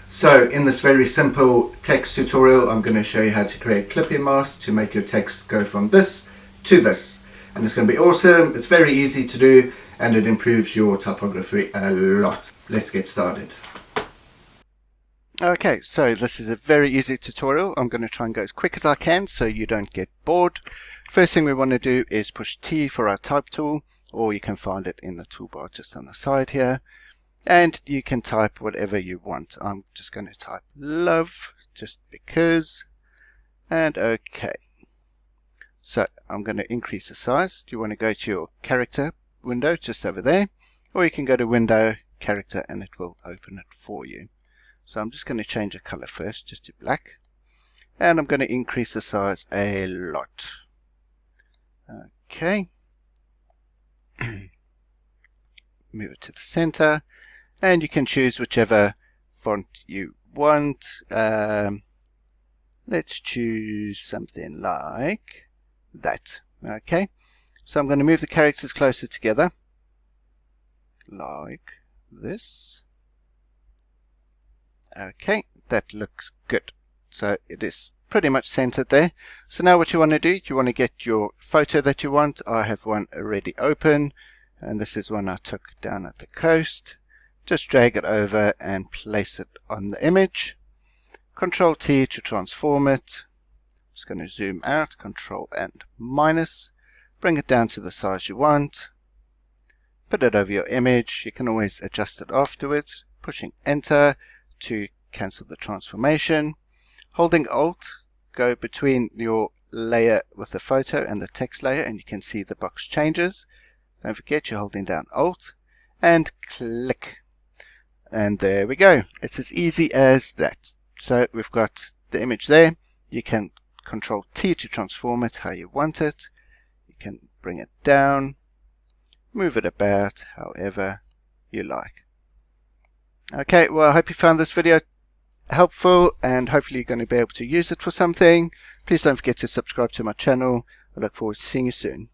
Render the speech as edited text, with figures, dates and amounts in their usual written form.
So in this very simple text tutorial, I'm going to show you how to create clipping masks to make your text go from this to this. And it's going to be awesome. It's very easy to do and it improves your typography a lot. Let's get started. Okay, so this is a very easy tutorial. I'm going to try and go as quick as I can so you don't get bored. First thing we want to do is push T for our type tool, or you can find it in the toolbar just on the side here. And you can type whatever you want. I'm just going to type love just because. And OK. So I'm going to increase the size. Do you want to go to your character window just over there? Or you can go to window, character, and it will open it for you. So I'm just going to change the color first just to black. And I'm going to increase the size a lot. OK. Move it to the center. And you can choose whichever font you want. Let's choose something like that. Okay. So I'm going to move the characters closer together. Like this. Okay, that looks good. So it is pretty much centered there. So now what you want to do, you want to get your photo that you want. I have one already open, and this is one I took down at the coast. Just drag it over and place it on the image. Control T to transform it. Just going to zoom out, Control and minus. Bring it down to the size you want. Put it over your image. You can always adjust it afterwards. Pushing Enter to cancel the transformation. Holding Alt, go between your layer with the photo and the text layer, and you can see the box changes. Don't forget you're holding down Alt and click. And there we go. It's as easy as that. So we've got the image there. You can Control T to transform it how you want it. You can bring it down, move it about however you like. Okay, well, I hope you found this video helpful and hopefully you're going to be able to use it for something. Please don't forget to subscribe to my channel. I look forward to seeing you soon.